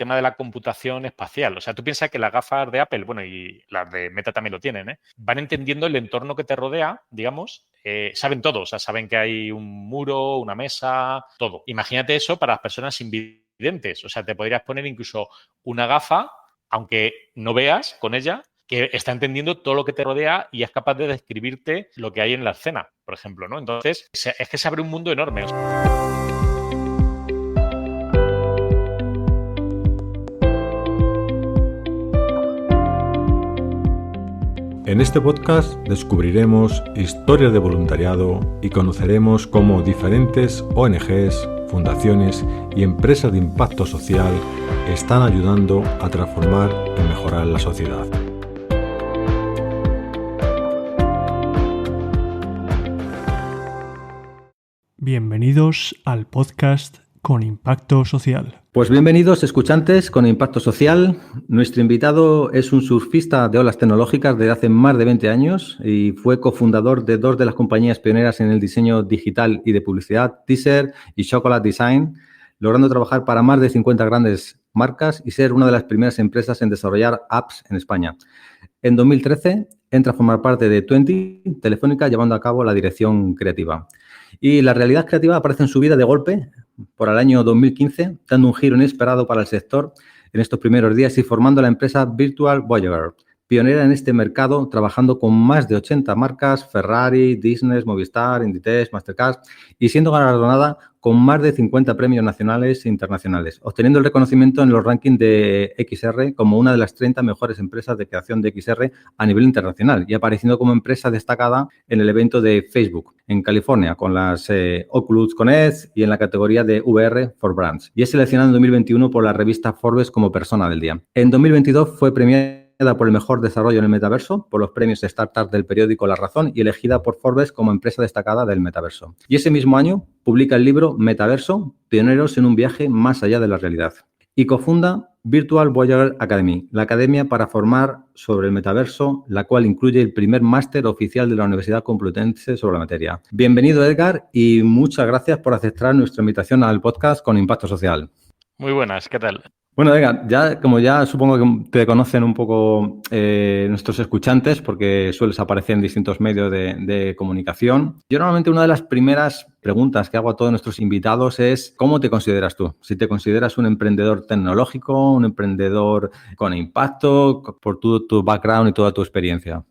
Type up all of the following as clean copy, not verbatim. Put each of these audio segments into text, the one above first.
tema de la computación espacial. O sea, tú piensas que las gafas de Apple, bueno, y las de Meta también lo tienen, ¿eh? Van entendiendo el entorno que te rodea, digamos, saben todo. O sea, saben que hay un muro, una mesa, todo. Imagínate eso para las personas invidentes. O sea, te podrías poner incluso una gafa, aunque no veas con ella, que está entendiendo todo lo que te rodea y es capaz de describirte lo que hay en la escena, por ejemplo, ¿no? Entonces, es que se abre un mundo enorme. En este podcast descubriremos historias de voluntariado y conoceremos cómo diferentes ONGs, fundaciones y empresas de impacto social están ayudando a transformar y mejorar la sociedad. Bienvenidos al podcast con impacto social. Pues bienvenidos, escuchantes con Impacto Social. Nuestro invitado es un surfista de olas tecnológicas desde hace más de 20 años y fue cofundador de dos de las compañías pioneras en el diseño digital y de publicidad, Teaser y Chocolate Design, logrando trabajar para más de 50 grandes marcas y ser una de las primeras empresas en desarrollar apps en España. En 2013 entra a formar parte de Twenty Telefónica, llevando a cabo la dirección creativa. Y la realidad creativa aparece en su vida de golpe por el año 2015, dando un giro inesperado para el sector en estos primeros días y formando la empresa Virtual Voyager, pionera en este mercado, trabajando con más de 80 marcas, Ferrari, Disney, Movistar, Inditex, Mastercard, y siendo galardonada con más de 50 premios nacionales e internacionales, obteniendo el reconocimiento en los rankings de XR como una de las 30 mejores empresas de creación de XR a nivel internacional y apareciendo como empresa destacada en el evento de Facebook en California con las Oculus Connect y en la categoría de VR for Brands. Y es seleccionada en 2021 por la revista Forbes como persona del día. En 2022 fue premiada por el mejor desarrollo en el metaverso por los premios de Startup del periódico La Razón y elegida por Forbes como empresa destacada del metaverso. Y ese mismo año publica el libro Metaverso, pioneros en un viaje más allá de la realidad. Y cofunda Virtual Voyager Academy, la academia para formar sobre el metaverso, la cual incluye el primer máster oficial de la Universidad Complutense sobre la materia. Bienvenido, Edgar, y muchas gracias por aceptar nuestra invitación al podcast con Impacto Social. Muy buenas, ¿qué tal? Bueno, Edgar, como ya supongo que te conocen un poco nuestros escuchantes, porque sueles aparecer en distintos medios de comunicación. Yo normalmente una de las primeras preguntas que hago a todos nuestros invitados es ¿cómo te consideras tú? Si te consideras un emprendedor tecnológico, un emprendedor con impacto, por tu background y toda tu experiencia.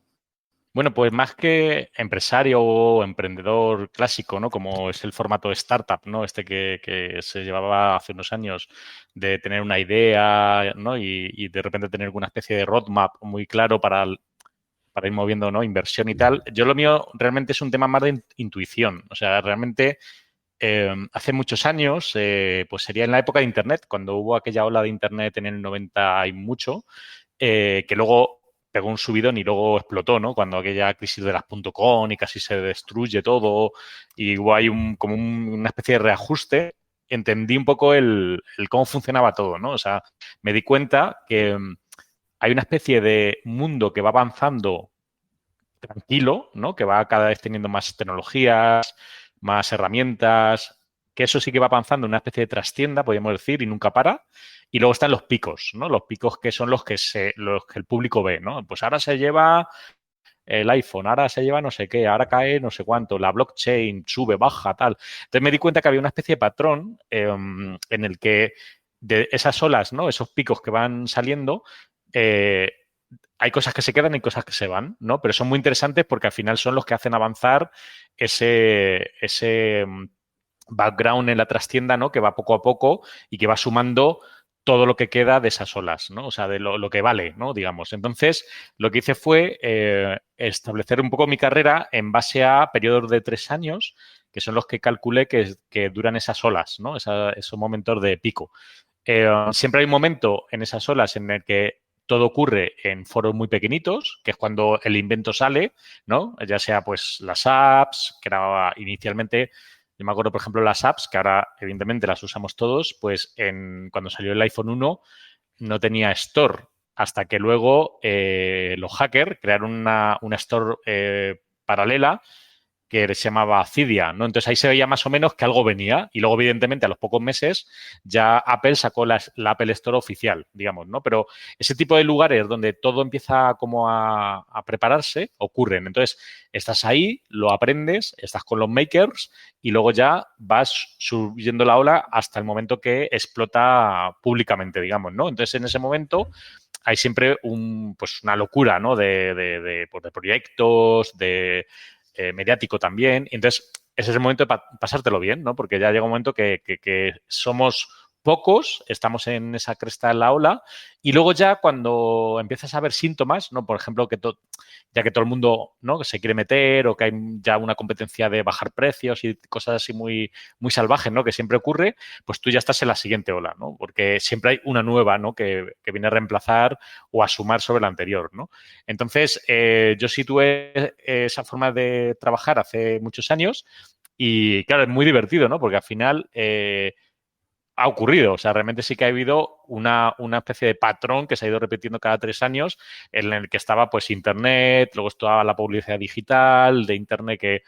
Bueno, pues más que empresario o emprendedor clásico, ¿no? Como es el formato startup, ¿no? Este que se llevaba hace unos años de tener una idea, ¿no? Y de repente tener una especie de roadmap muy claro para ir moviendo, ¿no? Inversión y tal. Yo lo mío realmente es un tema más de intuición. O sea, realmente hace muchos años, pues sería en la época de Internet, cuando hubo aquella ola de Internet en el 90 y mucho, que luego pegó un subidón y luego explotó, ¿no? Cuando aquella crisis de las .com y casi se destruye todo y hubo ahí una especie de reajuste, entendí un poco el cómo funcionaba todo, ¿no? O sea, me di cuenta que hay una especie de mundo que va avanzando tranquilo, ¿no? Que va cada vez teniendo más tecnologías, más herramientas, que eso sí que va avanzando en una especie de trastienda, podríamos decir, y nunca para. Y luego están los picos, ¿no? Los picos que son los que el público ve, ¿no? Pues ahora se lleva el iPhone, ahora se lleva no sé qué, ahora cae no sé cuánto, la blockchain sube, baja, tal. Entonces me di cuenta que había una especie de patrón en el que de esas olas, ¿no? Esos picos que van saliendo, hay cosas que se quedan y cosas que se van, ¿no? Pero son muy interesantes porque al final son los que hacen avanzar ese background en la trastienda, ¿no? Que va poco a poco y que va sumando todo lo que queda de esas olas, ¿no? O sea, de lo que vale, ¿no? Digamos. Entonces, lo que hice fue establecer un poco mi carrera en base a periodos de 3 años, que son los que calculé que duran esas olas, ¿no? Esos momentos de pico. Siempre hay un momento en esas olas en el que todo ocurre en foros muy pequeñitos, que es cuando el invento sale, ¿no? Ya sea, pues, las apps, que era inicialmente... Yo me acuerdo, por ejemplo, las apps, que ahora evidentemente las usamos todos, pues cuando salió el iPhone 1 no tenía store, hasta que luego los hackers crearon una store paralela que se llamaba Cydia, ¿no? Entonces ahí se veía más o menos que algo venía y luego, evidentemente, a los pocos meses ya Apple sacó la Apple Store oficial, digamos, ¿no? Pero ese tipo de lugares donde todo empieza como a prepararse, ocurren. Entonces, estás ahí, lo aprendes, estás con los makers y luego ya vas subiendo la ola hasta el momento que explota públicamente, digamos, ¿no? Entonces, en ese momento hay siempre pues una locura, ¿no? Pues de proyectos, de mediático también. Entonces, ese es el momento de pasártelo bien, ¿no? Porque ya llega un momento que somos pocos, estamos en esa cresta de la ola y luego ya cuando empiezas a ver síntomas, ¿no? Por ejemplo, ya que todo el mundo, ¿no? se quiere meter o que hay ya una competencia de bajar precios y cosas así muy, muy salvajes, ¿no? Que siempre ocurre, pues tú ya estás en la siguiente ola, ¿no? Porque siempre hay una nueva, ¿no? Que viene a reemplazar o a sumar sobre la anterior, ¿no? Entonces, yo situé esa forma de trabajar hace muchos años y, claro, es muy divertido, ¿no? Porque al final ha ocurrido. O sea, realmente sí que ha habido una especie de patrón que se ha ido repitiendo cada 3 años en el que estaba pues Internet, luego estaba la publicidad digital de Internet que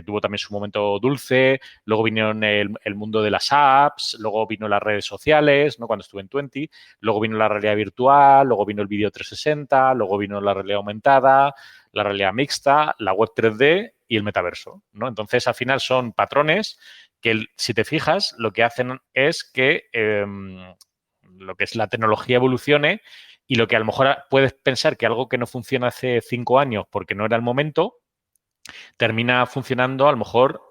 tuvo también su momento dulce, luego vino el mundo de las apps, luego vino las redes sociales, ¿no? Cuando estuve en 20, luego vino la realidad virtual, luego vino el vídeo 360, luego vino la realidad aumentada, la realidad mixta, la web 3D y el metaverso, ¿no? Entonces, al final son patrones que, si te fijas, lo que hacen es que lo que es la tecnología evolucione y lo que a lo mejor puedes pensar que algo que no funciona hace 5 años porque no era el momento, termina funcionando a lo mejor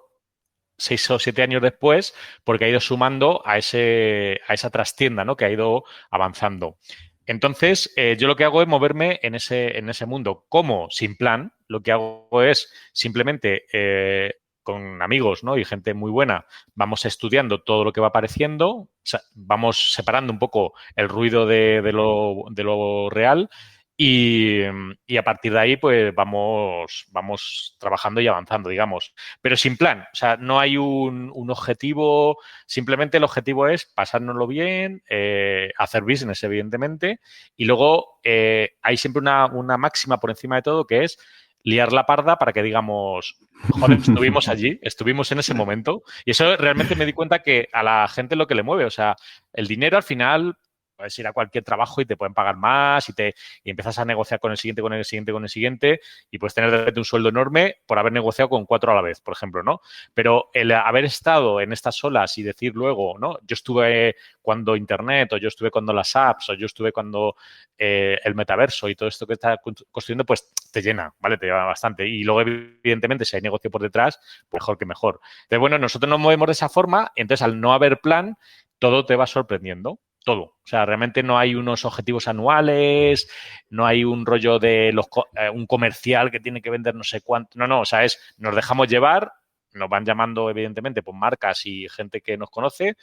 6 o 7 años después porque ha ido sumando a esa trastienda, ¿no? Que ha ido avanzando. Entonces, yo lo que hago es moverme en ese mundo. ¿Cómo? Sin plan. Lo que hago es simplemente con amigos, ¿no? Y gente muy buena, vamos estudiando todo lo que va apareciendo, o sea, vamos separando un poco el ruido de lo real y a partir de ahí, pues vamos trabajando y avanzando, digamos. Pero sin plan, o sea, no hay un objetivo, simplemente el objetivo es pasárnoslo bien, hacer business, evidentemente, y luego hay siempre una máxima por encima de todo que es liar la parda para que digamos, joder, estuvimos allí, estuvimos en ese momento. Y eso realmente me di cuenta que a la gente lo que le mueve, o sea, el dinero al final puedes ir a cualquier trabajo y te pueden pagar más y empiezas a negociar con el siguiente, con el siguiente, con el siguiente y puedes tener de repente un sueldo enorme por haber negociado con 4 a la vez, por ejemplo, ¿no? Pero el haber estado en estas olas y decir luego, ¿no? Yo estuve cuando Internet o yo estuve cuando las apps o yo estuve cuando el metaverso y todo esto que está construyendo, pues te llena, ¿vale? Te lleva bastante. Y luego, evidentemente, si hay negocio por detrás, pues mejor que mejor. Entonces, bueno, nosotros nos movemos de esa forma, entonces al no haber plan, todo te va sorprendiendo. Todo. O sea, realmente no hay unos objetivos anuales, no hay un rollo de un comercial que tiene que vender no sé cuánto. No, o sea, nos dejamos llevar, nos van llamando, evidentemente, pues marcas y gente que nos conoce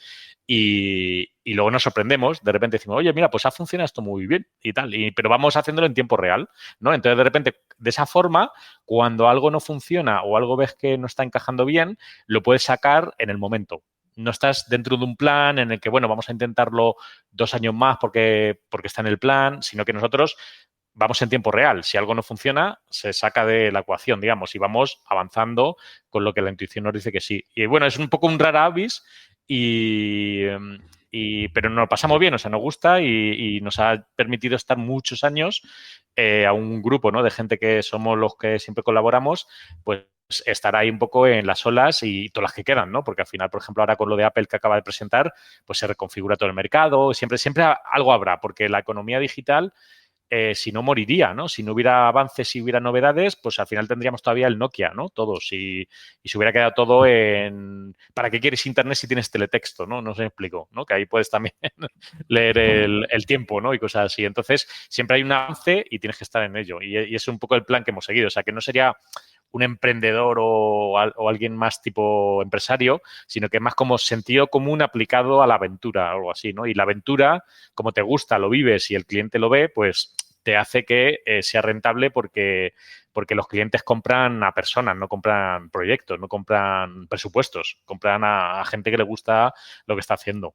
y luego nos sorprendemos. De repente decimos, oye, mira, pues ha funcionado esto muy bien y tal. Pero vamos haciéndolo en tiempo real, ¿no? Entonces, de repente, de esa forma, cuando algo no funciona o algo ves que no está encajando bien, lo puedes sacar en el momento. No estás dentro de un plan en el que, bueno, vamos a intentarlo 2 años más porque está en el plan, sino que nosotros vamos en tiempo real. Si algo no funciona, se saca de la ecuación, digamos, y vamos avanzando con lo que la intuición nos dice que sí. Y bueno, es un poco un rara avis, pero nos lo pasamos bien, o sea, nos gusta y nos ha permitido estar muchos años a un grupo, ¿no? De gente que somos los que siempre colaboramos, pues estar ahí un poco en las olas y todas las que quedan, ¿no? Porque al final, por ejemplo, ahora con lo de Apple que acaba de presentar, pues se reconfigura todo el mercado, siempre algo habrá, porque la economía digital, si no moriría, ¿no? Si no hubiera avances, si hubiera novedades, pues al final tendríamos todavía el Nokia, ¿no? Todos. Y se hubiera quedado todo en... ¿Para qué quieres Internet si tienes teletexto, no? No sé, me explico, ¿no? Que ahí puedes también leer el tiempo, ¿no? Y cosas así. Entonces, siempre hay un avance y tienes que estar en ello. Y es un poco el plan que hemos seguido. O sea, que no sería un emprendedor o alguien más tipo empresario, sino que es más como sentido común aplicado a la aventura, algo así, ¿no? Y la aventura, como te gusta, lo vives y el cliente lo ve, pues te hace que sea rentable porque los clientes compran a personas, no compran proyectos, no compran presupuestos, compran a gente que le gusta lo que está haciendo.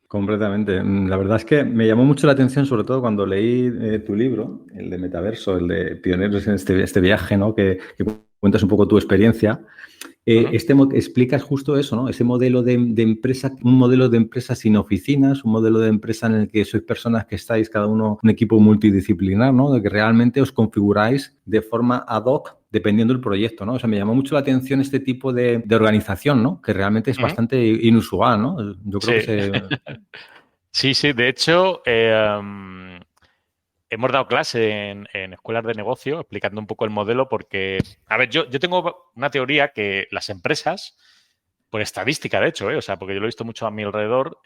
Completamente. La verdad es que me llamó mucho la atención, sobre todo cuando leí tu libro, el de Metaverso, el de Pioneros en este viaje, ¿no? Que cuentas un poco tu experiencia. Explicas justo eso, ¿no? Ese modelo de empresa, un modelo de empresa sin oficinas, un modelo de empresa en el que sois personas que estáis cada uno un equipo multidisciplinar, ¿no? De que realmente os configuráis de forma ad hoc dependiendo del proyecto, ¿no? O sea, me llamó mucho la atención este tipo de organización, ¿no? Que realmente es bastante inusual, ¿no? Yo creo que Sí. De hecho, hemos dado clase en escuelas de negocio explicando un poco el modelo porque, a ver, yo tengo una teoría que las empresas, por estadística, de hecho, o sea, porque yo lo he visto mucho a mi alrededor,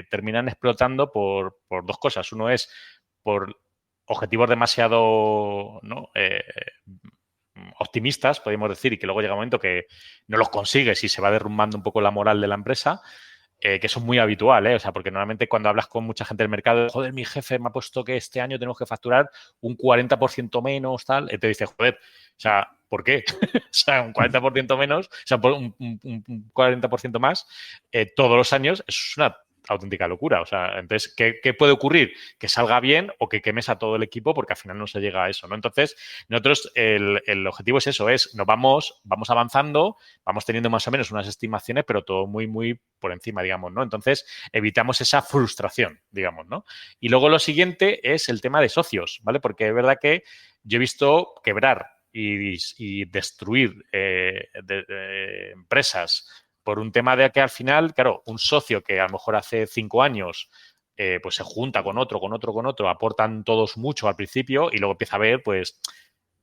terminan explotando por dos cosas. Uno es por objetivos demasiado, ¿no? Optimistas, podríamos decir, y que luego llega un momento que no los consigues y se va derrumbando un poco la moral de la empresa. Que eso es muy habitual, O sea, porque normalmente cuando hablas con mucha gente del mercado, joder, mi jefe me ha puesto que este año tenemos que facturar un 40% menos, tal, y te dice, joder, o sea, ¿por qué? O sea, un 40% menos, o sea, un 40% más todos los años, eso es una auténtica locura. O sea, entonces, ¿qué puede ocurrir? Que salga bien o que quemes a todo el equipo porque al final no se llega a eso, ¿no? Entonces, nosotros, el objetivo es eso, nos vamos avanzando, vamos teniendo más o menos unas estimaciones, pero todo muy, muy por encima, digamos, ¿no? Entonces, evitamos esa frustración, digamos, ¿no? Y luego lo siguiente es el tema de socios, ¿vale? Porque es verdad que yo he visto quebrar y destruir empresas por un tema de que al final, claro, un socio que a lo mejor hace 5 años pues se junta con otro, aportan todos mucho al principio y luego empieza a ver pues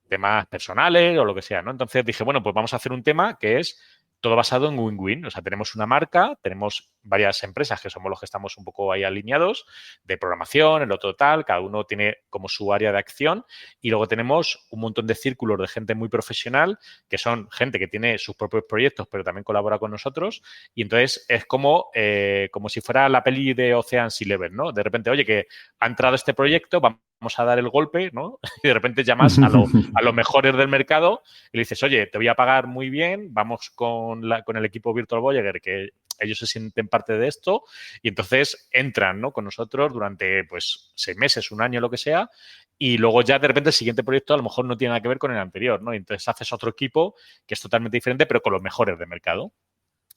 temas personales o lo que sea, ¿no? Entonces dije, bueno, pues vamos a hacer un tema que es todo basado en win-win. O sea, tenemos una marca, tenemos varias empresas que somos los que estamos un poco ahí alineados, de programación, el otro tal, cada uno tiene como su área de acción y luego tenemos un montón de círculos de gente muy profesional que son gente que tiene sus propios proyectos pero también colabora con nosotros y entonces es como si fuera la peli de Ocean's Eleven, ¿no? De repente, oye, que ha entrado este proyecto, vamos a dar el golpe, ¿no? Y de repente llamas a los mejores del mercado y le dices, oye, te voy a pagar muy bien, vamos con el equipo Virtual Voyager, que ellos se sienten parte de esto y entonces entran, ¿no? Con nosotros durante, pues, 6 meses, un año, lo que sea, y luego ya de repente el siguiente proyecto a lo mejor no tiene nada que ver con el anterior, ¿no? Y entonces haces otro equipo que es totalmente diferente, pero con los mejores del mercado.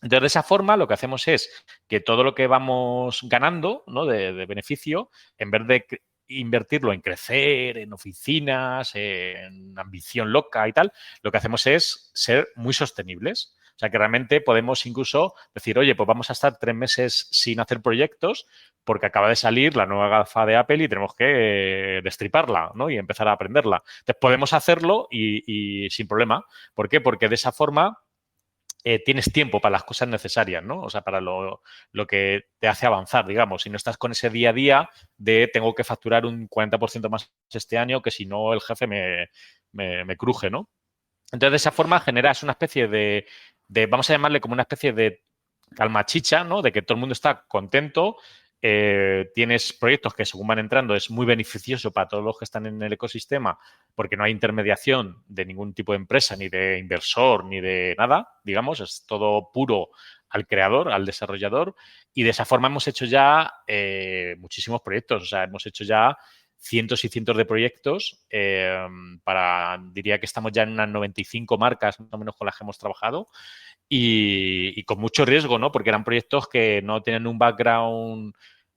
Entonces, de esa forma, lo que hacemos es que todo lo que vamos ganando, ¿no? de beneficio, en vez de invertirlo en crecer, en oficinas, en ambición loca y tal, lo que hacemos es ser muy sostenibles. O sea, que realmente podemos incluso decir, oye, pues vamos a estar 3 meses sin hacer proyectos porque acaba de salir la nueva gafa de Apple y tenemos que destriparla, ¿no? Y empezar a aprenderla. Entonces, podemos hacerlo y sin problema. ¿Por qué? Porque de esa forma tienes tiempo para las cosas necesarias, ¿no? O sea, para lo que te hace avanzar, digamos. Si no estás con ese día a día de tengo que facturar un 40% más este año, que si no el jefe me cruje, ¿no? Entonces, de esa forma generas una especie de, vamos a llamarle como una especie de calma chicha, ¿no? De que todo el mundo está contento. Tienes proyectos que según van entrando es muy beneficioso para todos los que están en el ecosistema porque no hay intermediación de ningún tipo de empresa, ni de inversor, ni de nada, digamos, es todo puro al creador, al desarrollador y de esa forma hemos hecho ya muchísimos proyectos, o sea, hemos hecho ya cientos y cientos de proyectos diría que estamos ya en unas 95 marcas más o menos con las que hemos trabajado y con mucho riesgo, ¿no? Porque eran proyectos que no tienen un background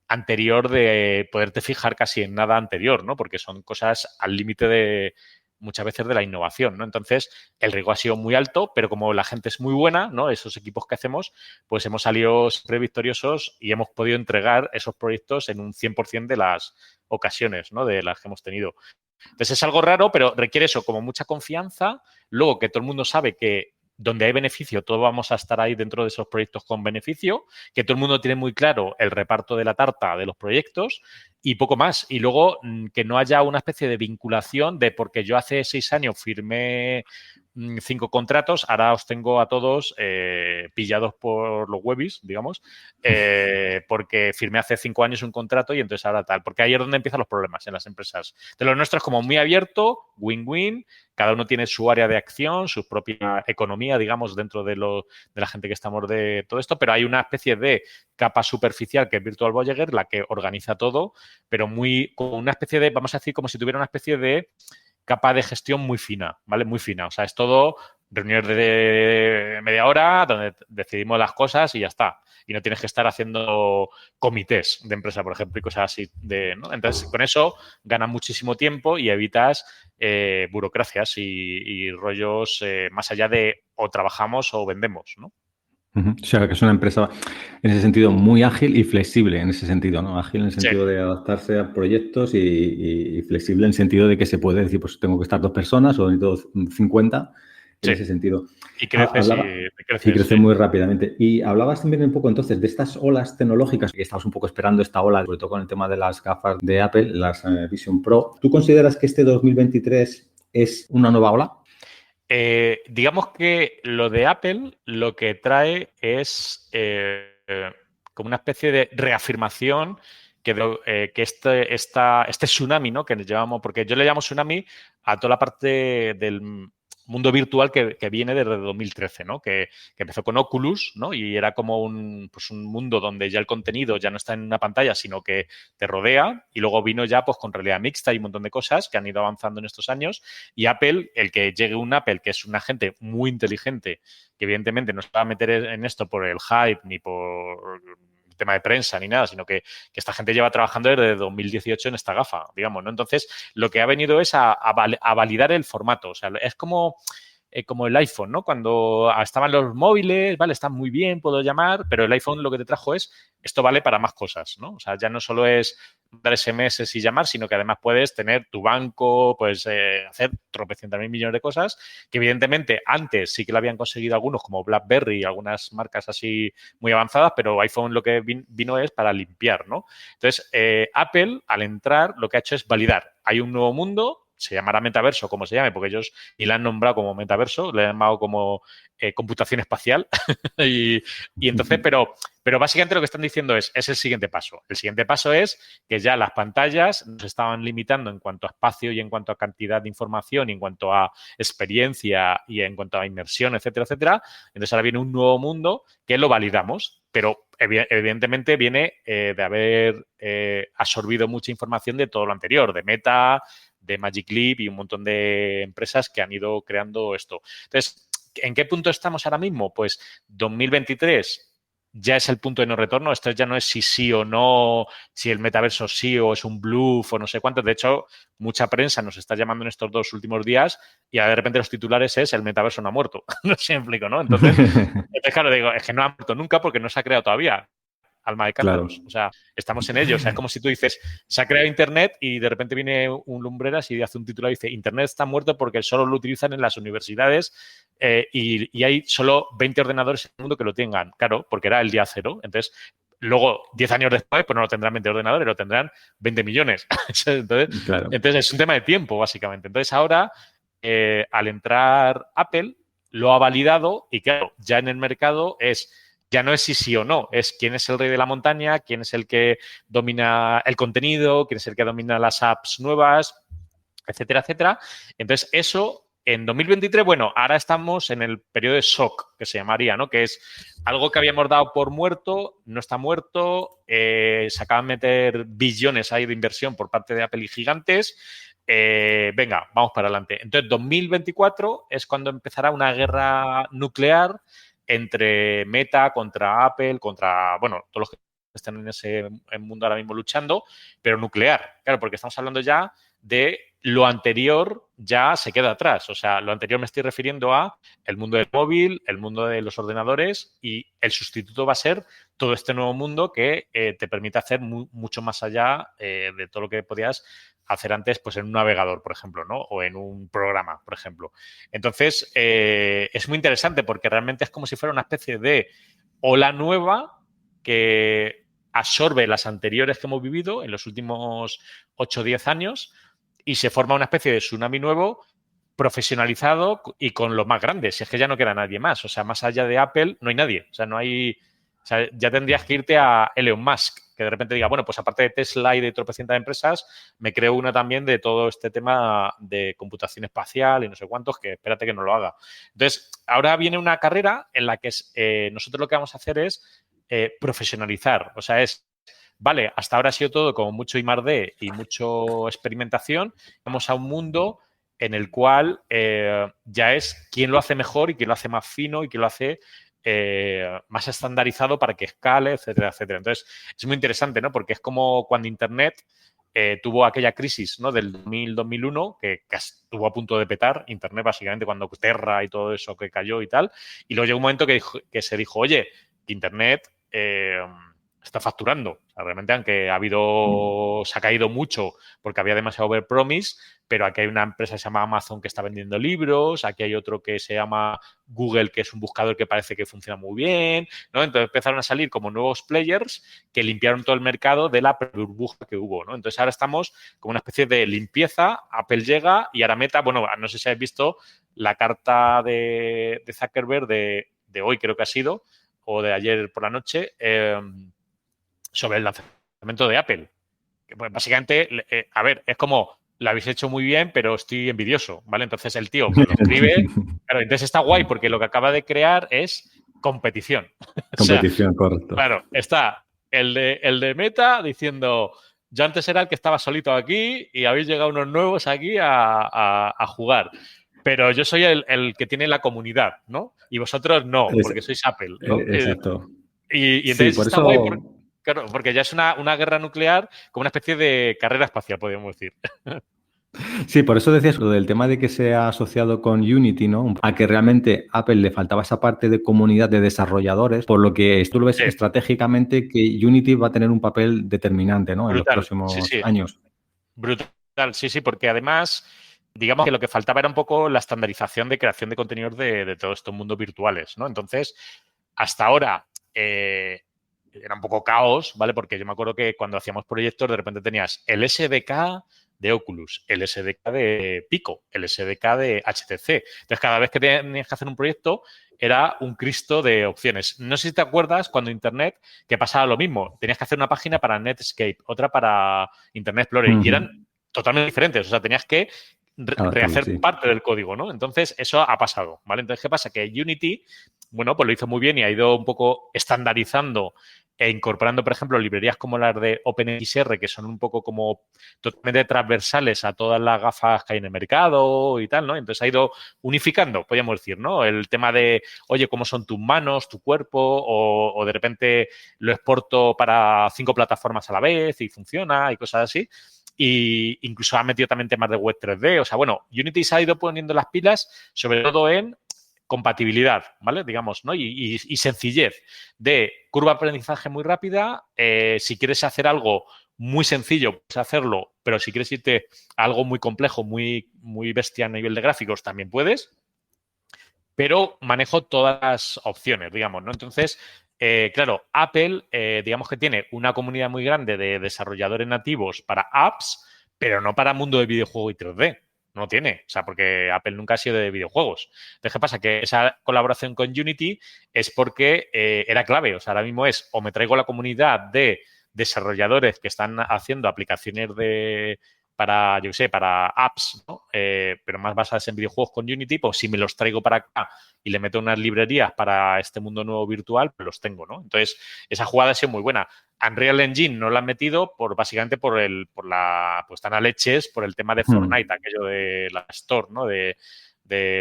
anterior de poderte fijar casi en nada anterior, ¿no? Porque son cosas al límite de muchas veces de la innovación, ¿no? Entonces, el riesgo ha sido muy alto, pero como la gente es muy buena, ¿no? Esos equipos que hacemos, pues hemos salido siempre victoriosos y hemos podido entregar esos proyectos en un 100% de las ocasiones, ¿no? De las que hemos tenido. Entonces, es algo raro, pero requiere eso, como mucha confianza, luego que todo el mundo sabe que donde hay beneficio, todos vamos a estar ahí dentro de esos proyectos con beneficio, que todo el mundo tiene muy claro el reparto de la tarta de los proyectos y poco más. Y luego que no haya una especie de vinculación de porque yo hace 6 años firmé 5 contratos, ahora os tengo a todos pillados por los webis, digamos, porque firmé hace 5 años un contrato y entonces ahora tal. Porque ahí es donde empiezan los problemas en las empresas. De lo nuestro es como muy abierto, win-win, cada uno tiene su área de acción, su propia economía, digamos, dentro de la gente que estamos de todo esto, pero hay una especie de capa superficial que es Virtual Voyager, la que organiza todo, pero con una especie de, vamos a decir, como si tuviera una especie de capa de gestión muy fina, ¿vale? Muy fina. O sea, es todo reuniones de media hora donde decidimos las cosas y ya está. Y no tienes que estar haciendo comités de empresa, por ejemplo, y cosas así. ¿No? Entonces, con eso ganas muchísimo tiempo y evitas burocracias y rollos más allá de o trabajamos o vendemos, ¿no? O sea, que es una empresa en ese sentido muy ágil y flexible en ese sentido, ¿no? Ágil en el sentido de adaptarse a proyectos y flexible en el sentido de que se puede decir, pues tengo que estar 2 personas o necesito 50 en ese sentido. Y creces y crece muy rápidamente. Y hablabas también un poco entonces de estas olas tecnológicas, que estabas un poco esperando esta ola, sobre todo con el tema de las gafas de Apple, las Vision Pro. ¿Tú consideras que este 2023 es una nueva ola? Digamos que lo de Apple lo que trae es como una especie de reafirmación que este tsunami, ¿no? Que llevamos, porque yo le llamo tsunami a toda la parte del mundo virtual que viene desde 2013, ¿no? Que empezó con Oculus, ¿no? Y era como un mundo donde ya el contenido ya no está en una pantalla, sino que te rodea. Y luego vino ya pues con realidad mixta y un montón de cosas que han ido avanzando en estos años. Y Apple, el que llegue un Apple, que es una gente muy inteligente, que evidentemente no se va a meter en esto por el hype ni por tema de prensa ni nada, sino que esta gente lleva trabajando desde 2018 en esta gafa, digamos, ¿no? Entonces, lo que ha venido es a validar el formato. O sea, es como el iPhone, ¿no? Cuando estaban los móviles, vale, están muy bien, puedo llamar, pero el iPhone lo que te trajo es, esto vale para más cosas, ¿no? O sea, ya no solo es dar SMS y llamar, sino que además puedes tener tu banco, puedes hacer tropecientas mil millones de cosas, que evidentemente antes sí que lo habían conseguido algunos, como BlackBerry y algunas marcas así muy avanzadas, pero iPhone lo que vino es para limpiar, ¿no? Entonces, Apple, al entrar, lo que ha hecho es validar. Hay un nuevo mundo, se llamará metaverso, como se llame, porque ellos ni la han nombrado como metaverso, le han llamado como computación espacial. y entonces, pero básicamente lo que están diciendo es el siguiente paso. El siguiente paso es que ya las pantallas nos estaban limitando en cuanto a espacio y en cuanto a cantidad de información y en cuanto a experiencia y en cuanto a inmersión, etcétera, etcétera. Entonces ahora viene un nuevo mundo que lo validamos, pero evidentemente viene de haber absorbido mucha información de todo lo anterior, de Meta, de Magic Leap y un montón de empresas que han ido creando esto. Entonces, ¿en qué punto estamos ahora mismo? Pues 2023 ya es el punto de no retorno. Esto ya no es si sí o no, si el metaverso sí o es un bluff o no sé cuánto. De hecho, mucha prensa nos está llamando en estos 2 últimos días y de repente los titulares es el metaverso no ha muerto. No sé, explico, ¿no? Entonces, claro, digo, es que no ha muerto nunca porque no se ha creado todavía. Alma de cántaros. Claro. O sea, estamos en ello. O sea, es como si tú dices, se ha creado Internet y de repente viene un Lumbreras y hace un titular y dice, Internet está muerto porque solo lo utilizan en las universidades y hay solo 20 ordenadores en el mundo que lo tengan. Claro, porque era el día cero. Entonces, luego, 10 años después, pues no lo tendrán 20 ordenadores, lo tendrán 20 millones. entonces, claro. Entonces, es un tema de tiempo, básicamente. Entonces, ahora, al entrar Apple, lo ha validado y, claro, ya en el mercado ya no es si sí o no, es quién es el rey de la montaña, quién es el que domina el contenido, quién es el que domina las apps nuevas, etcétera, etcétera. Entonces, eso en 2023, bueno, ahora estamos en el periodo de shock, que se llamaría, ¿no? Que es algo que habíamos dado por muerto, no está muerto, se acaban de meter billones ahí de inversión por parte de Apple y gigantes. Venga, vamos para adelante. Entonces, 2024 es cuando empezará una guerra nuclear entre Meta contra Apple, contra, bueno, todos los que están en ese mundo ahora mismo luchando, pero nuclear. Claro, porque estamos hablando ya de lo anterior ya se queda atrás. O sea, lo anterior me estoy refiriendo a el mundo del móvil, el mundo de los ordenadores y el sustituto va a ser todo este nuevo mundo que te permite hacer mucho más allá de todo lo que podías hacer antes pues en un navegador, por ejemplo, ¿no? O en un programa, por ejemplo. Entonces, es muy interesante porque realmente es como si fuera una especie de ola nueva que absorbe las anteriores que hemos vivido en los últimos 8 o 10 años y se forma una especie de tsunami nuevo profesionalizado y con los más grandes. Si es que ya no queda nadie más. O sea, más allá de Apple no hay nadie. O sea, no hay... O sea, ya tendrías que irte a Elon Musk, que de repente diga, bueno, pues aparte de Tesla y de tropecientas empresas, me creo una también de todo este tema de computación espacial y no sé cuántos, que espérate que no lo haga. Entonces, ahora viene una carrera en la que nosotros lo que vamos a hacer es profesionalizar. O sea, vale, hasta ahora ha sido todo como mucho I+D y mucho experimentación. Vamos a un mundo en el cual ya es quién lo hace mejor y quién lo hace más fino y quién lo hace más estandarizado para que escale, etcétera, etcétera. Entonces, es muy interesante, ¿no? Porque es como cuando Internet tuvo aquella crisis, ¿no? Del 2000-2001, que estuvo a punto de petar Internet, básicamente, cuando Terra y todo eso que cayó y tal. Y luego llegó un momento que se dijo, oye, Internet está facturando. O sea, realmente, aunque se ha caído mucho porque había demasiado overpromise, pero aquí hay una empresa que se llama Amazon que está vendiendo libros, aquí hay otro que se llama Google, que es un buscador que parece que funciona muy bien, ¿no? Entonces empezaron a salir como nuevos players que limpiaron todo el mercado de la burbuja que hubo, ¿no? Entonces ahora estamos como una especie de limpieza, Apple llega y ahora Meta, bueno, no sé si habéis visto la carta de Zuckerberg de hoy, creo que ha sido, o de ayer por la noche, sobre el lanzamiento de Apple. Que, pues, básicamente, a ver, es como, lo habéis hecho muy bien, pero estoy envidioso, ¿vale? Entonces el tío me lo escribe, claro, entonces está guay porque lo que acaba de crear es competición. Competición, o sea, correcto. claro, está el de Meta diciendo, yo antes era el que estaba solito aquí y habéis llegado unos nuevos aquí a jugar. Pero yo soy el que tiene la comunidad, ¿no? Y vosotros no, porque sois Apple, ¿no? Exacto. Y Sí, entonces por está guay eso... claro, porque ya es una guerra nuclear como una especie de carrera espacial, podríamos decir. Sí, por eso decías lo del tema de que se ha asociado con Unity, ¿no? A que realmente Apple le faltaba esa parte de comunidad de desarrolladores, por lo que tú lo ves Sí, estratégicamente que Unity va a tener un papel determinante, ¿no? En los brutal. Sí, próximos sí. años. Brutal, sí, sí, porque además, digamos que lo que faltaba era un poco la estandarización de creación de contenidos de todos estos mundos virtuales, ¿no? Entonces, hasta ahora era un poco caos, ¿vale? Porque yo me acuerdo que cuando hacíamos proyectos, de repente tenías el SDK de Oculus, el SDK de Pico, el SDK de HTC. Entonces, cada vez que tenías que hacer un proyecto, era un Cristo de opciones. No sé si te acuerdas cuando Internet, que pasaba lo mismo. Tenías que hacer una página para Netscape, otra para Internet Explorer, y eran totalmente diferentes. O sea, tenías que rehacer Sí. parte del código, ¿no? Entonces, eso ha pasado, ¿vale? Entonces, ¿qué pasa? Que Unity, bueno, pues lo hizo muy bien y ha ido un poco estandarizando e incorporando, por ejemplo, librerías como las de OpenXR, que son un poco como totalmente transversales a todas las gafas que hay en el mercado y tal, ¿no? Entonces ha ido unificando, podríamos decir, ¿no? El tema de, oye, ¿cómo son tus manos, tu cuerpo? O de repente lo exporto para 5 plataformas a la vez y funciona y cosas así. Y incluso ha metido también temas de web 3D. O sea, bueno, Unity se ha ido poniendo las pilas, sobre todo en compatibilidad, ¿vale? Digamos, ¿no? Y sencillez de curva de aprendizaje muy rápida. Si quieres hacer algo muy sencillo, puedes hacerlo, pero si quieres irte a algo muy complejo, muy, muy bestia a nivel de gráficos, también puedes. Pero manejo todas las opciones, digamos, ¿no? Entonces, claro, Apple, digamos que tiene una comunidad muy grande de desarrolladores nativos para apps, pero no para mundo de videojuego y 3D. No tiene, o sea, porque Apple nunca ha sido de videojuegos. Entonces, ¿qué pasa? Que esa colaboración con Unity es porque era clave. O sea, ahora mismo es o me traigo la comunidad de desarrolladores que están haciendo aplicaciones para, yo qué sé, para apps, ¿no? Pero más basadas en videojuegos con Unity, pues si me los traigo para acá y le meto unas librerías para este mundo nuevo virtual, pues los tengo, ¿no? Entonces, esa jugada ha sido muy buena. Unreal Engine no la han metido básicamente pues están a leches por el tema de Fortnite, aquello de la Store, ¿no? De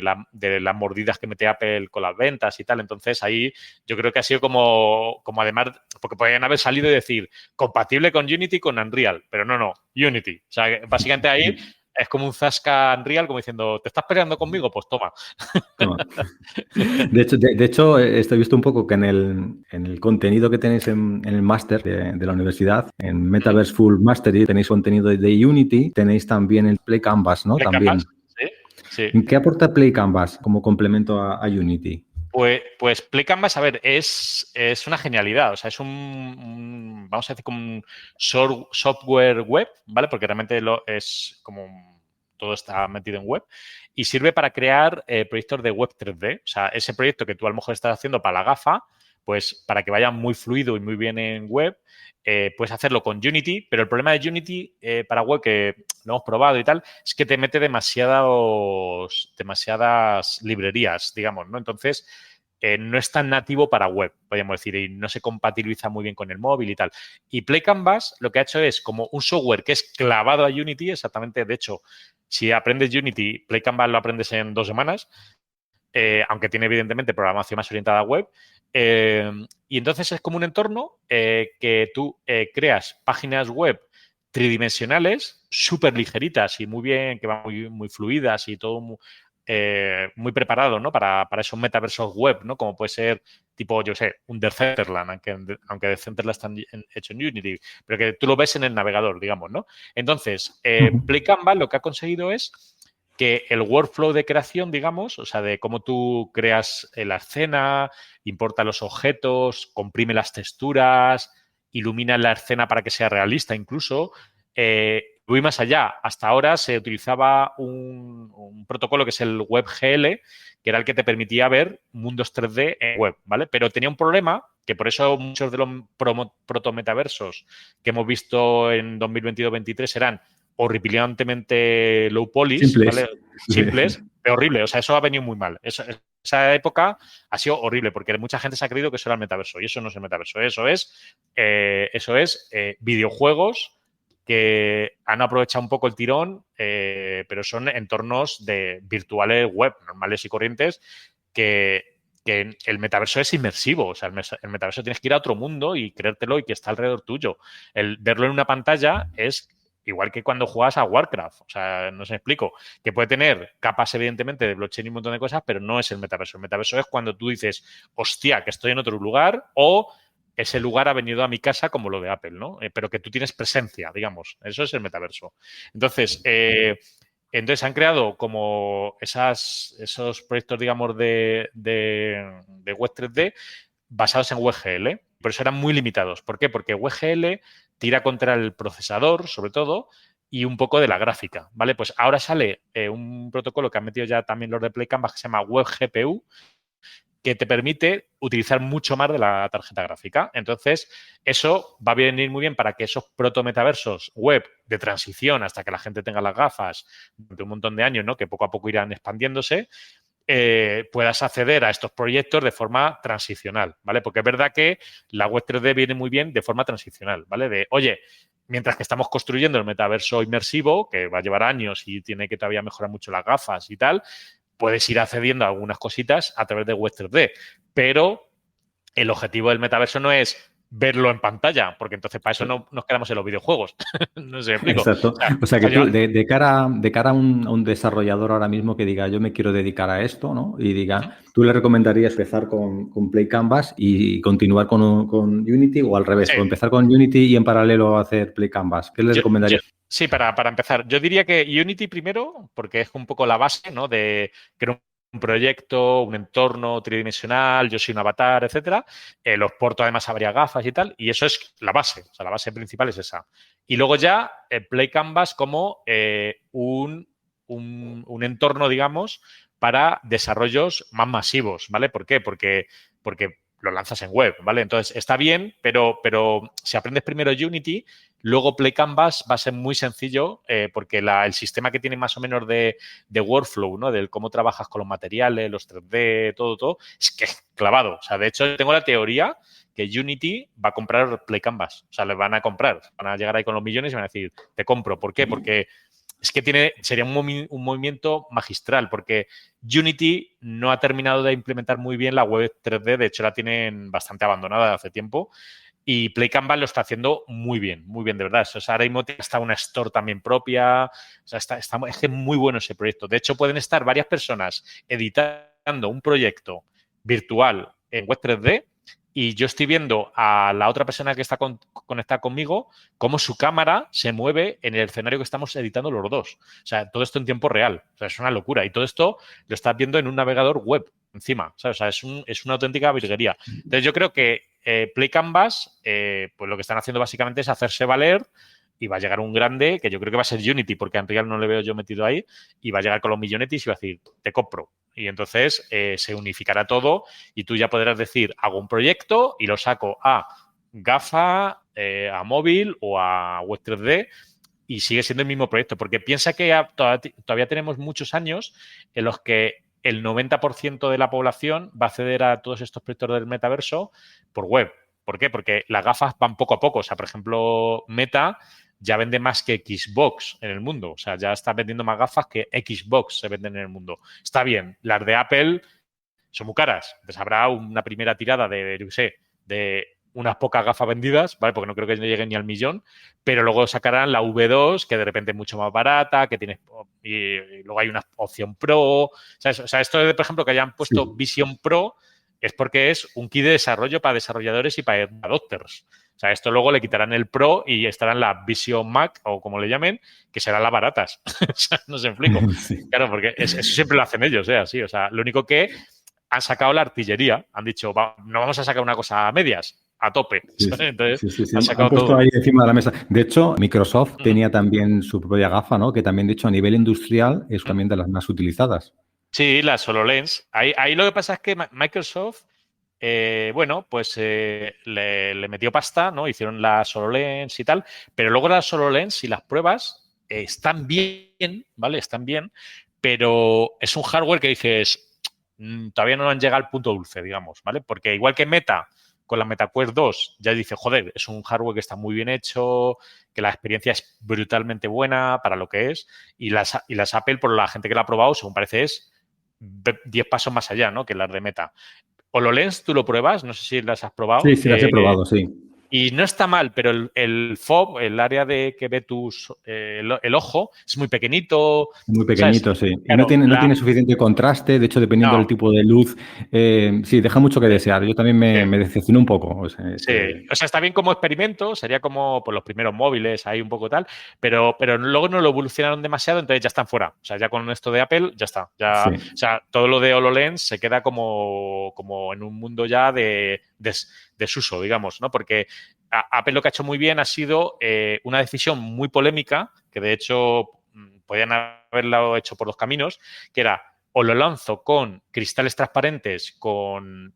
las mordidas que mete Apple con las ventas y tal. Entonces, ahí yo creo que ha sido como además, porque podrían haber salido y decir compatible con Unity con Unreal, pero no, Unity. O sea, básicamente ahí es como un zasca Unreal, como diciendo, ¿te estás peleando conmigo? Pues toma. De hecho, estoy visto un poco que en el contenido que tenéis en el máster de la universidad, en Metaverse Full Mastery, tenéis contenido de Unity, tenéis también el Play Canvas, ¿no? Play También. Canvas, sí. ¿Qué aporta Play Canvas como complemento a Unity? Pues Play Canvas, a ver, es una genialidad. O sea, es vamos a decir, como un software web, ¿vale? Porque realmente es como todo está metido en web y sirve para crear proyectos de web 3D. O sea, ese proyecto que tú a lo mejor estás haciendo para la gafa, pues para que vaya muy fluido y muy bien en web, puedes hacerlo con Unity, pero el problema de Unity para web, que lo hemos probado y tal, es que te mete demasiadas librerías, digamos, ¿no? Entonces, no es tan nativo para web, podríamos decir, y no se compatibiliza muy bien con el móvil y tal. Y Play Canvas lo que ha hecho es como un software que es clavado a Unity, exactamente, de hecho, si aprendes Unity, Play Canvas lo aprendes en 2 semanas, aunque tiene evidentemente programación más orientada a web. Y entonces es como un entorno que tú creas páginas web tridimensionales, súper ligeritas y muy bien, que van muy fluidas y todo muy preparado, ¿no? Para esos metaversos web, ¿no? Como puede ser tipo, yo sé, un Decentraland, aunque Decentraland está hecho en Unity, pero que tú lo ves en el navegador, digamos, ¿no? Entonces, Play Canvas lo que ha conseguido es que el workflow de creación, digamos, o sea, de cómo tú creas la escena, importa los objetos, comprime las texturas, ilumina la escena para que sea realista incluso, voy más allá. Hasta ahora se utilizaba un protocolo que es el WebGL, que era el que te permitía ver mundos 3D en web, ¿vale? Pero tenía un problema, que por eso muchos de los protometaversos que hemos visto en 2022-2023 eran horripilantemente low polish, Simples. ¿vale? Simples, pero horrible. O sea, eso ha venido muy mal. Esa época ha sido horrible porque mucha gente se ha creído que eso era el metaverso y eso no es el metaverso. Eso es videojuegos que han aprovechado un poco el tirón, pero son entornos virtuales web normales y corrientes que el metaverso es inmersivo. O sea, el metaverso tienes que ir a otro mundo y creértelo y que está alrededor tuyo. El verlo en una pantalla es igual que cuando juegas a Warcraft. O sea, no sé, explico. Que puede tener capas, evidentemente, de blockchain y un montón de cosas, pero no es el metaverso. El metaverso es cuando tú dices, hostia, que estoy en otro lugar, o ese lugar ha venido a mi casa como lo de Apple, ¿no? Pero que tú tienes presencia, digamos. Eso es el metaverso. Entonces han creado como esos proyectos, digamos, de web 3D basados en WebGL. Por eso eran muy limitados. ¿Por qué? Porque WebGL tira contra el procesador, sobre todo, y un poco de la gráfica, ¿vale? Pues ahora sale un protocolo que han metido ya también los de Play Canvas que se llama WebGPU, que te permite utilizar mucho más de la tarjeta gráfica. Entonces, eso va a venir muy bien para que esos protometaversos web de transición hasta que la gente tenga las gafas durante un montón de años, ¿no? Que poco a poco irán expandiéndose, puedas acceder a estos proyectos de forma transicional, ¿vale? Porque es verdad que la web 3D viene muy bien de forma transicional, ¿vale? De, oye, mientras que estamos construyendo el metaverso inmersivo, que va a llevar años y tiene que todavía mejorar mucho las gafas y tal, puedes ir accediendo a algunas cositas a través de web 3D, pero el objetivo del metaverso no es verlo en pantalla, porque entonces para eso no nos quedamos en los videojuegos. No sé, ¿me explico? Exacto. O sea que tú, de cara a un desarrollador ahora mismo que diga, yo me quiero dedicar a esto, ¿no? Y diga, ¿tú le recomendarías empezar con Play Canvas y continuar con Unity o al revés? Sí. O empezar con Unity y en paralelo hacer Play Canvas. ¿Qué le recomendarías? Sí, para empezar, yo diría que Unity primero, porque es un poco la base, ¿no? De crear un proyecto, un entorno tridimensional, yo soy un avatar, etcétera. Los porto además a varias gafas y tal, y eso es la base. O sea, la base principal es esa. Y luego ya Play Canvas como un entorno, digamos, para desarrollos más masivos, ¿vale? ¿Por qué? Porque lo lanzas en web, ¿vale? Entonces, está bien, pero si aprendes primero Unity, luego Play Canvas va a ser muy sencillo porque el sistema que tiene más o menos de workflow, ¿no? Del cómo trabajas con los materiales, los 3D, todo, es que es clavado. O sea, de hecho, tengo la teoría que Unity va a comprar Play Canvas. O sea, le van a comprar. Van a llegar ahí con los millones y van a decir, te compro. ¿Por qué? Porque es que sería un movimiento magistral, porque Unity no ha terminado de implementar muy bien la web 3D, de hecho la tienen bastante abandonada hace tiempo, y Play Canvas lo está haciendo muy bien, de verdad. O sea, ahora mismo está una store también propia, o sea, es que es muy bueno ese proyecto. De hecho, pueden estar varias personas editando un proyecto virtual en web 3D y yo estoy viendo a la otra persona que está conectada conmigo cómo su cámara se mueve en el escenario que estamos editando los dos. O sea, todo esto en tiempo real. O sea, es una locura. Y todo esto lo estás viendo en un navegador web encima. ¿Sabes? O sea, es una auténtica virguería. Entonces, yo creo que Play Canvas, pues lo que están haciendo básicamente es hacerse valer y va a llegar un grande que yo creo que va a ser Unity, porque a Unreal no le veo yo metido ahí, y va a llegar con los millonetis y va a decir, te compro. Y entonces se unificará todo y tú ya podrás decir, hago un proyecto y lo saco a gafa, a móvil o a web 3D y sigue siendo el mismo proyecto. Porque piensa que todavía tenemos muchos años en los que el 90% de la población va a acceder a todos estos proyectos del metaverso por web. ¿Por qué? Porque las gafas van poco a poco. O sea, por ejemplo, Meta ya vende más que Xbox en el mundo. O sea, ya está vendiendo más gafas que Xbox se venden en el mundo. Está bien. Las de Apple son muy caras. Entonces habrá una primera tirada de, yo qué sé, de unas pocas gafas vendidas, ¿vale? Porque no creo que lleguen ni al millón, pero luego sacarán la V2, que de repente es mucho más barata, que tiene, y luego hay una opción Pro. ¿Sabes? O sea, esto de, por ejemplo, que hayan puesto Vision Pro es porque es un kit de desarrollo para desarrolladores y para adopters. O sea, esto luego le quitarán el Pro y estarán las Vision Mac, o como le llamen, que serán las baratas. O sea, no se explico. Sí. Claro, porque eso siempre lo hacen ellos, así. O sea, lo único que han sacado la artillería. Han dicho, no vamos a sacar una cosa a medias, a tope. Sí, entonces, sí. Han puesto todo ahí encima de la mesa. De hecho, Microsoft tenía también su propia gafa, ¿no? Que también, de hecho, a nivel industrial es también de las más utilizadas. Sí, la HoloLens. Ahí lo que pasa es que Microsoft, bueno, pues le metió pasta, ¿no? Hicieron la HoloLens y tal, pero luego las HoloLens y las pruebas están bien, ¿vale? Están bien, pero es un hardware que dices, todavía no han llegado al punto dulce, digamos, ¿vale? Porque igual que Meta, con la MetaQuest 2, ya dice, joder, es un hardware que está muy bien hecho, que la experiencia es brutalmente buena para lo que es, y las Apple, por la gente que la ha probado, según parece, es 10 pasos más allá, ¿no? Que las de Meta. HoloLens, ¿tú lo pruebas? No sé si las has probado. Sí, las he probado, sí. Y no está mal, pero el FOB, el área de que ve el ojo, es muy pequeñito. Muy pequeñito, ¿sabes? Sí. Claro, y no tiene suficiente contraste. De hecho, dependiendo del tipo de luz, sí, deja mucho que desear. Yo también me decepcionó un poco. O sea, o sea, está bien como experimento, sería como por los primeros móviles, ahí un poco tal, pero luego no lo evolucionaron demasiado, entonces ya están fuera. O sea, ya con esto de Apple, ya está. Ya, sí. O sea, todo lo de HoloLens se queda como en un mundo ya de desuso, digamos, ¿no? Porque Apple lo que ha hecho muy bien ha sido una decisión muy polémica, que de hecho podían haberlo hecho por dos caminos, que era o lo lanzo con cristales transparentes, con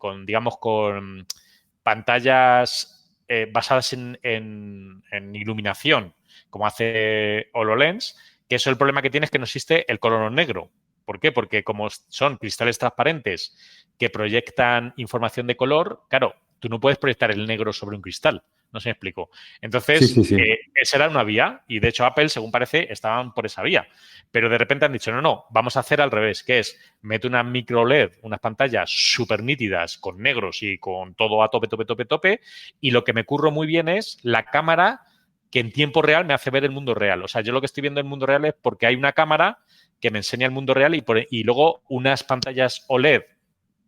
pantallas basadas en iluminación, como hace HoloLens, que eso el problema que tiene es que no existe el color negro. ¿Por qué? Porque como son cristales transparentes que proyectan información de color, claro, tú no puedes proyectar el negro sobre un cristal. No se me explico. Entonces, sí. esa era una vía y, de hecho, Apple, según parece, estaban por esa vía. Pero de repente han dicho, no, vamos a hacer al revés, que es, mete una micro LED, unas pantallas súper nítidas, con negros y con todo a tope, y lo que me curro muy bien es la cámara que en tiempo real me hace ver el mundo real. O sea, yo lo que estoy viendo en el mundo real es porque hay una cámara que me enseña el mundo real y luego unas pantallas OLED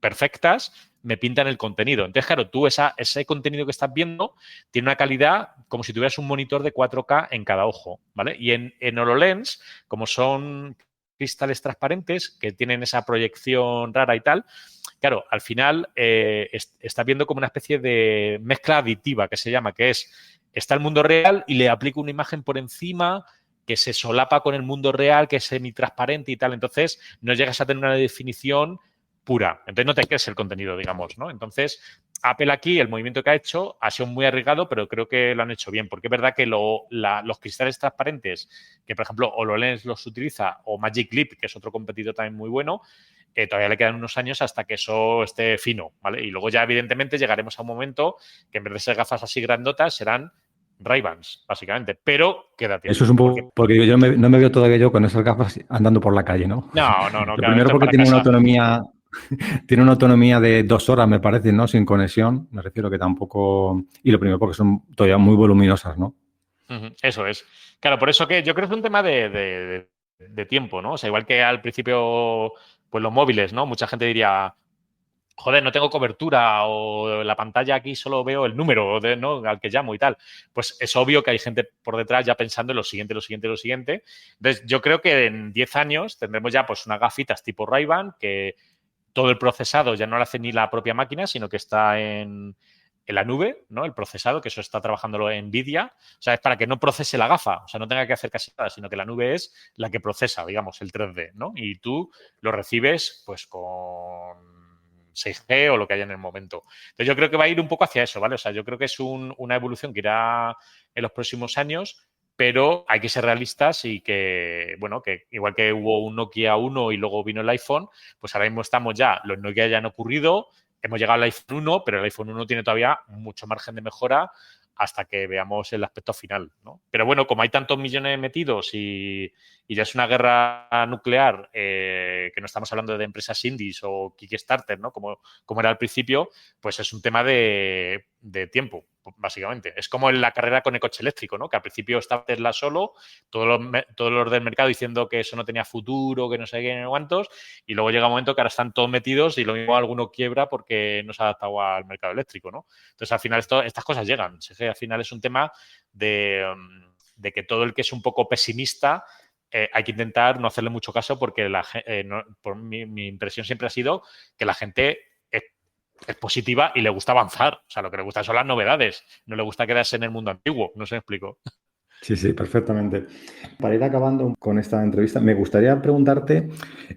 perfectas me pintan el contenido. Entonces, claro, tú ese contenido que estás viendo tiene una calidad como si tuvieras un monitor de 4K en cada ojo, ¿vale? Y en HoloLens, como son cristales transparentes que tienen esa proyección rara y tal, claro, al final estás viendo como una especie de mezcla aditiva que se llama, que es, está el mundo real y le aplico una imagen por encima que se solapa con el mundo real, que es semitransparente y tal. Entonces, no llegas a tener una definición pura. Entonces, no te crees el contenido, digamos, ¿no? Entonces, Apple aquí, el movimiento que ha hecho ha sido muy arriesgado, pero creo que lo han hecho bien, porque es verdad que los cristales transparentes, que por ejemplo HoloLens los utiliza, o Magic Leap, que es otro competidor también muy bueno, todavía le quedan unos años hasta que eso esté fino, ¿vale? Y luego ya, evidentemente, llegaremos a un momento que en vez de ser gafas así grandotas, serán Ray-Bans, básicamente, pero queda tiempo. Eso es un poco porque yo no me veo todavía yo con esas gafas andando por la calle, ¿no? No. Lo primero porque tiene una autonomía de 2 horas, me parece, ¿no? Sin conexión, me refiero que tampoco... Y lo primero porque son todavía muy voluminosas, ¿no? Eso es. Claro, por eso que yo creo que es un tema de tiempo, ¿no? O sea, igual que al principio, pues los móviles, ¿no? Mucha gente diría, joder, no tengo cobertura o la pantalla aquí solo veo el número, ¿no? Al que llamo y tal. Pues es obvio que hay gente por detrás ya pensando en lo siguiente. Entonces, yo creo que en 10 años tendremos ya pues unas gafitas tipo Ray-Ban que todo el procesado ya no lo hace ni la propia máquina, sino que está en la nube, ¿no? El procesado, que eso está trabajándolo en NVIDIA. O sea, es para que no procese la gafa, o sea, no tenga que hacer casi nada, sino que la nube es la que procesa, digamos, el 3D, ¿no? Y tú lo recibes, pues, con 6G o lo que haya en el momento. Entonces, yo creo que va a ir un poco hacia eso, ¿vale? O sea, yo creo que es una evolución que irá en los próximos años, pero hay que ser realistas y que, bueno, que igual que hubo un Nokia 1 y luego vino el iPhone, pues ahora mismo estamos ya, los Nokia ya han ocurrido, hemos llegado al iPhone 1, pero el iPhone 1 tiene todavía mucho margen de mejora hasta que veamos el aspecto final, ¿no? Pero bueno, como hay tantos millones metidos y ya es una guerra nuclear, que no estamos hablando de empresas indies o Kickstarter, ¿no? Como era al principio, pues es un tema de tiempo, básicamente. Es como en la carrera con el coche eléctrico, ¿no? Que al principio estaba Tesla solo, todos los del mercado diciendo que eso no tenía futuro, que no sé qué, no cuántos, y luego llega un momento que ahora están todos metidos y lo mismo alguno quiebra porque no se ha adaptado al mercado eléctrico, ¿no? Entonces, al final, estas cosas llegan. Al final es un tema de que todo el que es un poco pesimista hay que intentar no hacerle mucho caso porque por mi impresión siempre ha sido que la gente es positiva y le gusta avanzar. O sea, lo que le gusta son las novedades. No le gusta quedarse en el mundo antiguo. No sé, me explico. Sí, sí, perfectamente. Para ir acabando con esta entrevista, me gustaría preguntarte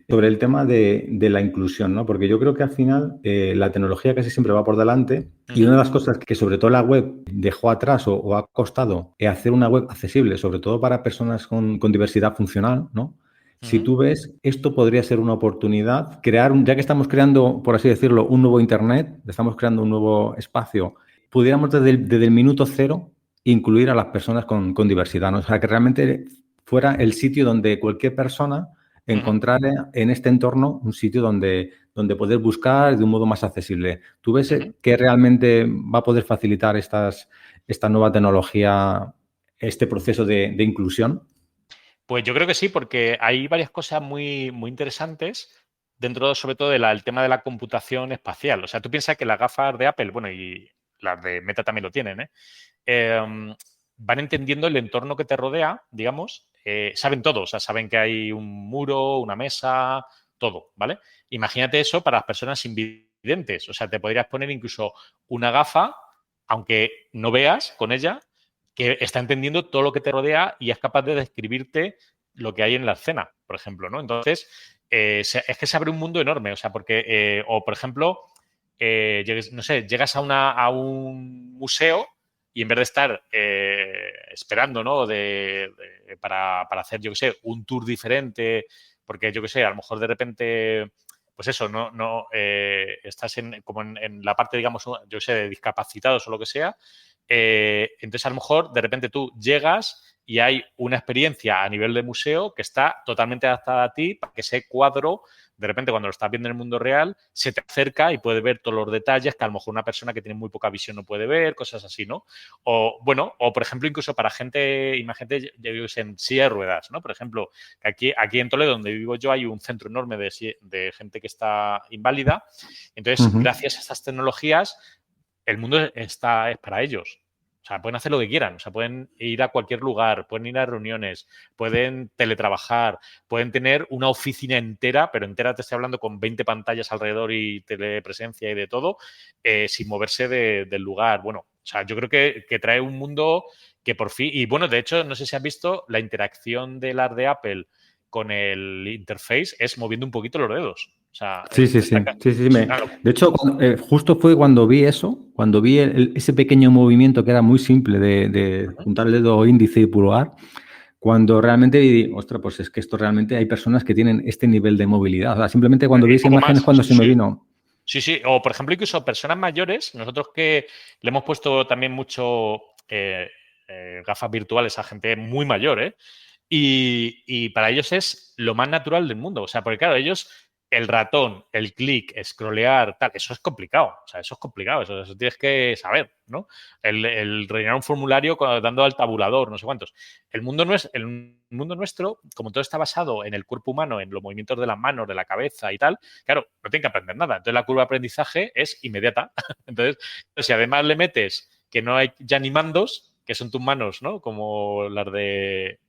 sobre el tema de la inclusión, ¿no? Porque yo creo que al final la tecnología casi siempre va por delante y una de las cosas que sobre todo la web dejó atrás o ha costado hacer una web accesible, sobre todo para personas con diversidad funcional, ¿no? Si tú ves, esto podría ser una oportunidad, ya que estamos creando, por así decirlo, un nuevo Internet, estamos creando un nuevo espacio, pudiéramos desde el minuto cero incluir a las personas con diversidad, ¿no? O sea, que realmente fuera el sitio donde cualquier persona encontrara en este entorno un sitio donde poder buscar de un modo más accesible. ¿Tú ves que realmente va a poder facilitar esta nueva tecnología, este proceso de inclusión? Pues yo creo que sí, porque hay varias cosas muy, muy interesantes dentro, sobre todo, del tema de la computación espacial. O sea, tú piensas que las gafas de Apple, bueno, y las de Meta también lo tienen, van entendiendo el entorno que te rodea, digamos, saben todo, o sea, saben que hay un muro, una mesa, todo, ¿vale? Imagínate eso para las personas invidentes, o sea, te podrías poner incluso una gafa, aunque no veas con ella, que está entendiendo todo lo que te rodea y es capaz de describirte lo que hay en la escena, por ejemplo, ¿no? Entonces, es que se abre un mundo enorme, o sea, porque, o por ejemplo, no sé, llegas a un museo y en vez de estar esperando, ¿no? Para hacer, yo qué sé, un tour diferente, porque yo qué sé, a lo mejor de repente, pues eso, no estás como en la parte, digamos, yo qué sé, de discapacitados o lo que sea, entonces a lo mejor de repente tú llegas y hay una experiencia a nivel de museo que está totalmente adaptada a ti para que ese cuadro, de repente cuando lo estás viendo en el mundo real, se te acerca y puede ver todos los detalles que a lo mejor una persona que tiene muy poca visión no puede ver, cosas así, ¿no? O, bueno, o por ejemplo, incluso para gente, imagínate, yo vivo en silla de ruedas, ¿no? Por ejemplo, aquí en Toledo, donde vivo yo, hay un centro enorme de gente que está inválida. Entonces, gracias a estas tecnologías, el mundo es para ellos. O sea, pueden hacer lo que quieran. O sea, pueden ir a cualquier lugar, pueden ir a reuniones, pueden teletrabajar, pueden tener una oficina entera, pero entera te estoy hablando con 20 pantallas alrededor y telepresencia y de todo, sin moverse del lugar. Bueno, o sea, yo creo que trae un mundo que por fin... Y bueno, de hecho, no sé si has visto la interacción de las de Apple con el interface es moviendo un poquito los dedos. O sea, Sí. De hecho, justo fue cuando vi eso, cuando vi ese pequeño movimiento que era muy simple de juntar el dedo índice y pulgar, cuando realmente vi, ostras, pues es que esto realmente hay personas que tienen este nivel de movilidad. O sea, simplemente cuando vi esa imagen es cuando se me vino. Sí. O, por ejemplo, incluso personas mayores, nosotros que le hemos puesto también mucho gafas virtuales a gente muy mayor, ¿eh? Y para ellos es lo más natural del mundo. O sea, porque claro, ellos, el ratón, el clic, scrollear, tal, eso es complicado. O sea, eso es complicado. Eso tienes que saber, ¿no? El rellenar un formulario dando al tabulador, no sé cuántos. El mundo nuestro, como todo está basado en el cuerpo humano, en los movimientos de las manos, de la cabeza y tal, claro, no tienen que aprender nada. Entonces, la curva de aprendizaje es inmediata. Entonces, si además le metes que no hay ya ni mandos, que son tus manos, ¿no? Como las de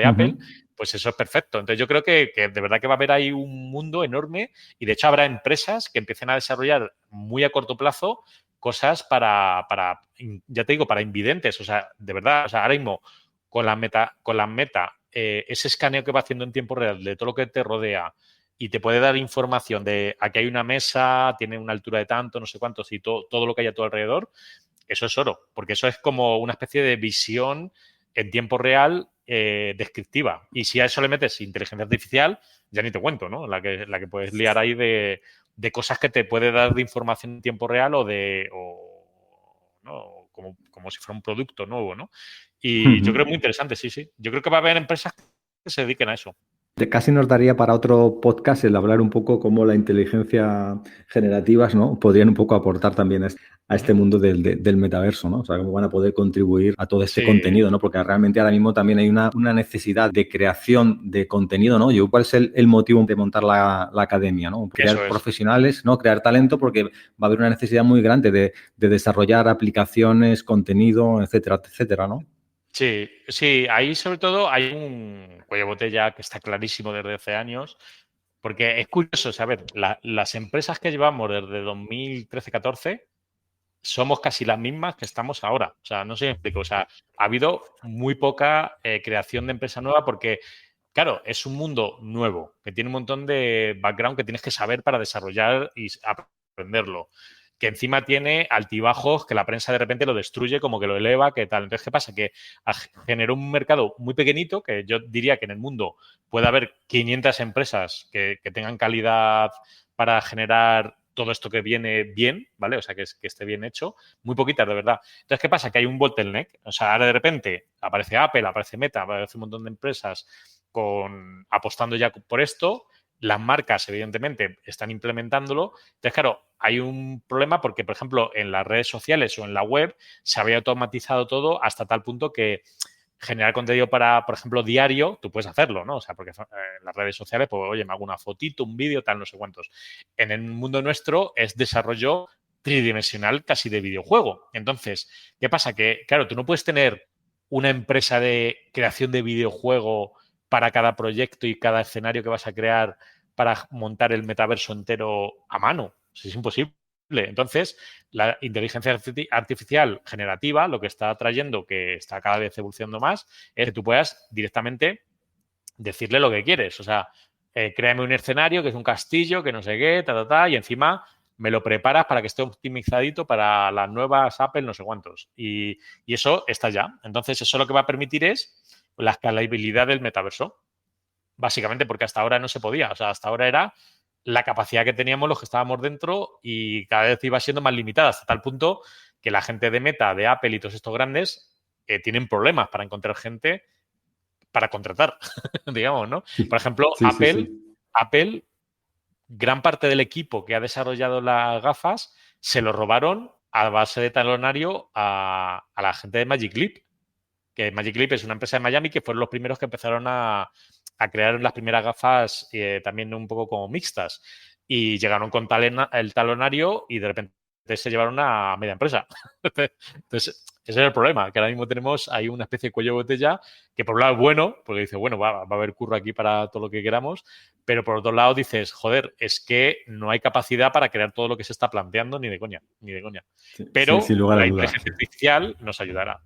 Apple, pues eso es perfecto. Entonces yo creo que de verdad que va a haber ahí un mundo enorme y de hecho habrá empresas que empiecen a desarrollar muy a corto plazo cosas ya te digo, para invidentes. O sea, de verdad, o sea, ahora mismo con la meta, ese escaneo que va haciendo en tiempo real de todo lo que te rodea y te puede dar información de aquí hay una mesa, tiene una altura de tanto, no sé cuántos y todo lo que hay a tu alrededor, eso es oro, porque eso es como una especie de visión en tiempo real descriptiva. Y si a eso le metes inteligencia artificial, ya ni te cuento, ¿no? La que puedes liar ahí de cosas que te puede dar de información en tiempo real ¿no? Como si fuera un producto nuevo, ¿no? Y yo creo muy interesante, sí, sí. Yo creo que va a haber empresas que se dediquen a eso. Casi nos daría para otro podcast el hablar un poco cómo la inteligencia generativas, ¿no? Podrían un poco aportar también a este mundo del metaverso, ¿no? O sea, cómo van a poder contribuir a todo este Sí. contenido, ¿no? Porque realmente ahora mismo también hay una necesidad de creación de contenido, ¿no? ¿Cuál es el motivo de montar la academia, ¿no? Crear profesionales, ¿no? Crear talento, porque va a haber una necesidad muy grande de desarrollar aplicaciones, contenido, etcétera, etcétera, ¿no? Sí, sí, ahí sobre todo hay un cuello de botella que está clarísimo desde hace años, porque es curioso saber, las empresas que llevamos desde 2013-14 somos casi las mismas que estamos ahora. O sea, no sé si me explico. O sea, ha habido muy poca creación de empresa nueva porque, claro, es un mundo nuevo, que tiene un montón de background que tienes que saber para desarrollar y aprenderlo. Que encima tiene altibajos que la prensa de repente lo destruye, como que lo eleva, que tal. Entonces, ¿qué pasa? Que generó un mercado muy pequeñito, que yo diría que en el mundo puede haber 500 empresas que tengan calidad para generar todo esto que viene bien, ¿vale? O sea, que esté bien hecho. Muy poquitas, de verdad. Entonces, ¿qué pasa? Que hay un bottleneck. O sea, ahora de repente aparece Apple, aparece Meta, aparece un montón de empresas apostando ya por esto. Las marcas, evidentemente, están implementándolo. Entonces, claro, hay un problema porque, por ejemplo, en las redes sociales o en la web se había automatizado todo hasta tal punto que generar contenido para, por ejemplo, diario, tú puedes hacerlo, ¿no? O sea, porque en las redes sociales, pues, oye, me hago una fotito, un vídeo, tal, no sé cuántos. En el mundo nuestro es desarrollo tridimensional casi de videojuego. Entonces, ¿qué pasa? Que, claro, tú no puedes tener una empresa de creación de videojuego para cada proyecto y cada escenario que vas a crear para montar el metaverso entero a mano. Eso es imposible. Entonces, la inteligencia artificial generativa lo que está trayendo, que está cada vez evolucionando más, es que tú puedas directamente decirle lo que quieres. O sea, créame un escenario que es un castillo, que no sé qué, y encima me lo preparas para que esté optimizadito para las nuevas Apple, no sé cuántos. Y eso está ya. Entonces, eso lo que va a permitir es la escalabilidad del metaverso. Básicamente porque hasta ahora no se podía. O sea, hasta ahora era la capacidad que teníamos los que estábamos dentro y cada vez iba siendo más limitada hasta tal punto que la gente de Meta, de Apple y todos estos grandes tienen problemas para encontrar gente para contratar, digamos, ¿no? Por ejemplo, Sí, Apple, gran parte del equipo que ha desarrollado las gafas se lo robaron a base de talonario a la gente de Magic Leap, que Magic Leap es una empresa de Miami que fueron los primeros que empezaron a crear las primeras gafas también un poco como mixtas. Y llegaron con el talonario y de repente se llevaron a media empresa. Entonces, ese es el problema, que ahora mismo tenemos ahí una especie de cuello de botella que por un lado es bueno, porque dice, bueno, va a haber curro aquí para todo lo que queramos, pero por otro lado dices, joder, es que no hay capacidad para crear todo lo que se está planteando ni de coña, ni de coña. Pero sin lugar a la dudas. inteligencia artificial nos ayudará.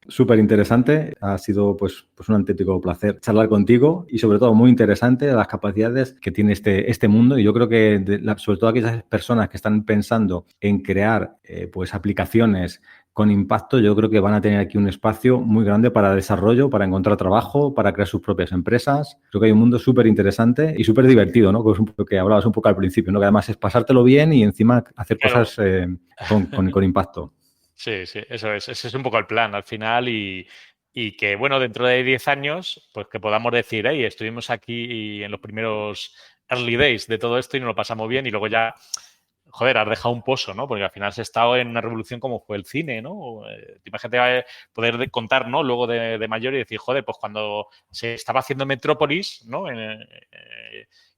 Súper interesante, ha sido pues un auténtico placer charlar contigo y sobre todo muy interesante las capacidades que tiene este mundo y yo creo que sobre todo aquellas personas que están pensando en crear pues aplicaciones con impacto, yo creo que van a tener aquí un espacio muy grande para desarrollo, para encontrar trabajo, para crear sus propias empresas. Creo que hay un mundo súper interesante y súper divertido, ¿no? Pues lo que hablabas un poco al principio, ¿no? Que además es pasártelo bien y encima hacer cosas con impacto. Sí, sí, eso es. Ese es un poco el plan al final y que, bueno, dentro de 10 años, pues que podamos decir, hey, estuvimos aquí en los primeros early days de todo esto y nos lo pasamos bien y luego ya, joder, has dejado un pozo, ¿no? Porque al final has estado en una revolución como fue el cine, ¿no? Imagínate poder contar, ¿no? Luego de mayor y decir, joder, pues cuando se estaba haciendo Metrópolis, ¿no?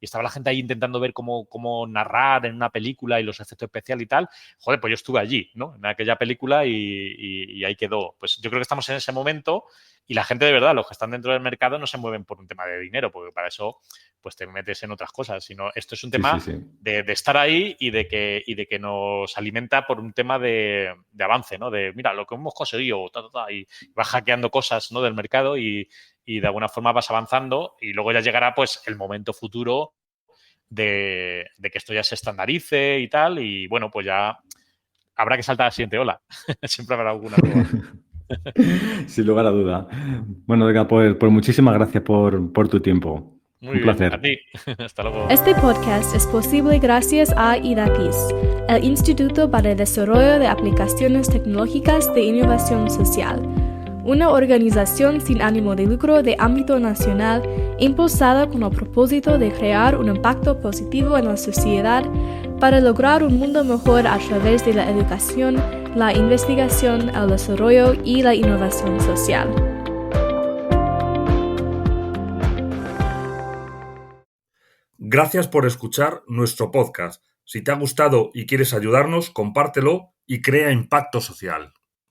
Y estaba la gente ahí intentando ver cómo narrar en una película y los efectos especiales y tal, joder, pues yo estuve allí, ¿no? En aquella película y ahí quedó. Pues yo creo que estamos en ese momento y la gente de verdad, los que están dentro del mercado no se mueven por un tema de dinero, porque para eso pues te metes en otras cosas, sino esto es un tema de estar ahí y de que nos alimenta por un tema de avance, ¿no? De, mira, lo que hemos conseguido, y vas hackeando cosas, ¿no? Del mercado y de alguna forma vas avanzando y luego ya llegará pues el momento futuro de que esto ya se estandarice y tal y bueno, pues ya habrá que saltar a la siguiente ola. Siempre habrá alguna nueva. Sin lugar a duda. Bueno, Edgar, pues muchísimas gracias por tu tiempo. Muy Un bien, placer. a ti. Hasta luego. Este podcast es posible gracias a IDAPIS, el Instituto para el Desarrollo de Aplicaciones Tecnológicas de Innovación Social, una organización sin ánimo de lucro de ámbito nacional impulsada con el propósito de crear un impacto positivo en la sociedad para lograr un mundo mejor a través de la educación, la investigación, el desarrollo y la innovación social. Gracias por escuchar nuestro podcast. Si te ha gustado y quieres ayudarnos, compártelo y crea impacto social.